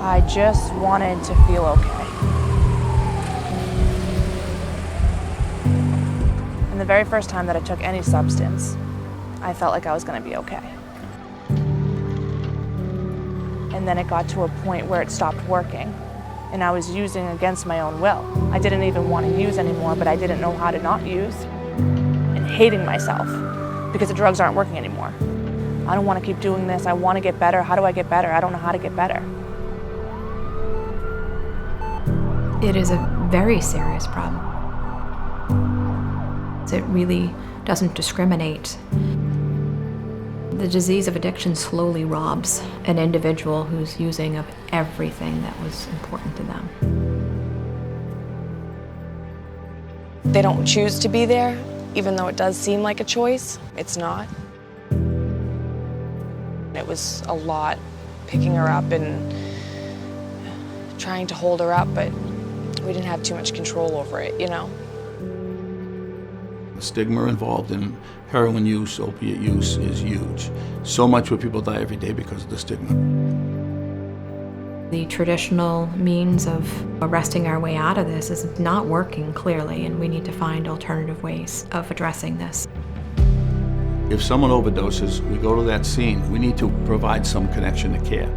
I just wanted to feel okay. And the very first time that I took any substance, I felt like I was going to be okay. And then it got to a point where it stopped working, and I was using against my own will. I didn't even want to use anymore, but I didn't know how to not use, and hating myself because the drugs aren't working anymore. I don't want to keep doing this. I want to get better. How do I get better? I don't know how to get better. It is a very serious problem. It really doesn't discriminate. The disease of addiction slowly robs an individual who's using of everything that was important to them. They don't choose to be there, even though it does seem like a choice. It's not. It was a lot picking her up and trying to hold her up, but we didn't have too much control over it, you know? The stigma involved in heroin use, opiate use is huge. So much where people die every day because of the stigma. The traditional means of arresting our way out of this is not working clearly, and we need to find alternative ways of addressing this. If someone overdoses, we go to that scene, we need to provide some connection to care.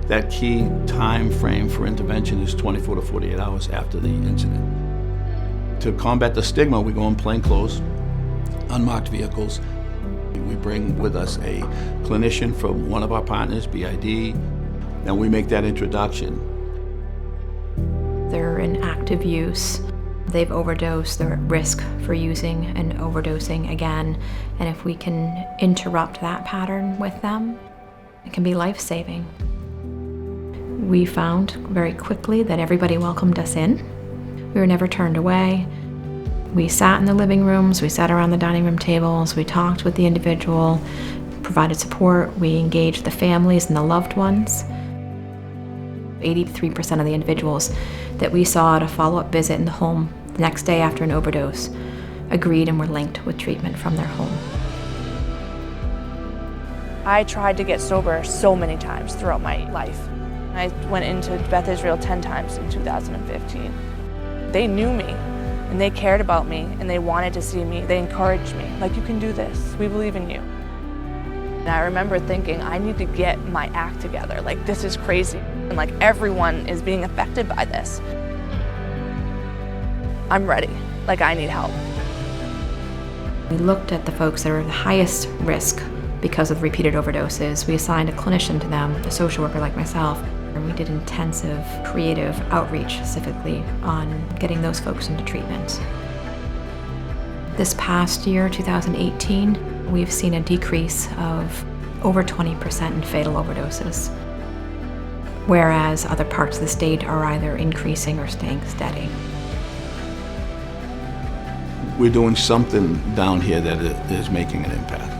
That key time frame for intervention is 24 to 48 hours after the incident. To combat the stigma, we go in plain clothes, unmarked vehicles. We bring with us a clinician from one of our partners, BID, and we make that introduction. They're in active use. They've overdosed, they're at risk for using and overdosing again. And if we can interrupt that pattern with them, it can be life-saving. We found very quickly that everybody welcomed us in. We were never turned away. We sat in the living rooms, we sat around the dining room tables, we talked with the individual, provided support, we engaged the families and the loved ones. 83% of the individuals that we saw at a follow-up visit in the home the next day after an overdose agreed and were linked with treatment from their home. I tried to get sober so many times throughout my life. I went into Beth Israel 10 times in 2015. They knew me, and they cared about me, and they wanted to see me. They encouraged me, like, you can do this, we believe in you. And I remember thinking, I need to get my act together. Like, this is crazy, and like everyone is being affected by this. I'm ready, like I need help. We looked at the folks that are the highest risk because of repeated overdoses. We assigned a clinician to them, a social worker like myself, and we did intensive creative outreach specifically on getting those folks into treatment. This past year, 2018, we've seen a decrease of over 20% in fatal overdoses, whereas other parts of the state are either increasing or staying steady. We're doing something down here that is making an impact.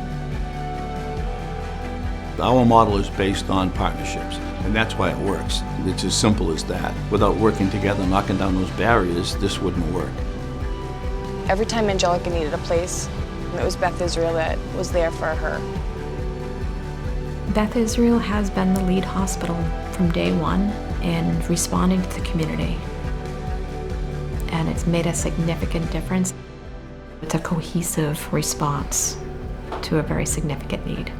Our model is based on partnerships, and that's why it works. It's as simple as that. Without working together, knocking down those barriers, this wouldn't work. Every time Angelica needed a place, it was Beth Israel that was there for her. Beth Israel has been the lead hospital from day one in responding to the community, and it's made a significant difference. It's a cohesive response to a very significant need.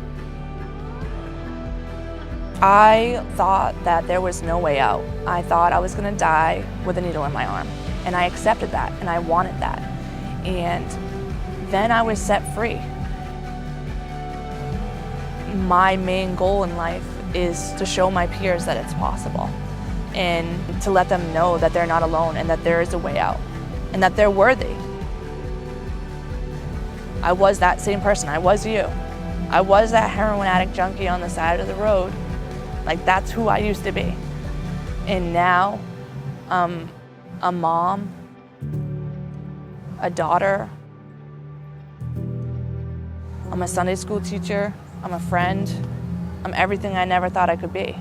I thought that there was no way out. I thought I was gonna die with a needle in my arm. And I accepted that, and I wanted that. And then I was set free. My main goal in life is to show my peers that it's possible, and to let them know that they're not alone and that there is a way out, and that they're worthy. I was that same person, I was you. I was that heroin addict junkie on the side of the road. Like, that's who I used to be. And now, I'm a mom, a daughter, I'm a Sunday school teacher, I'm a friend, I'm everything I never thought I could be.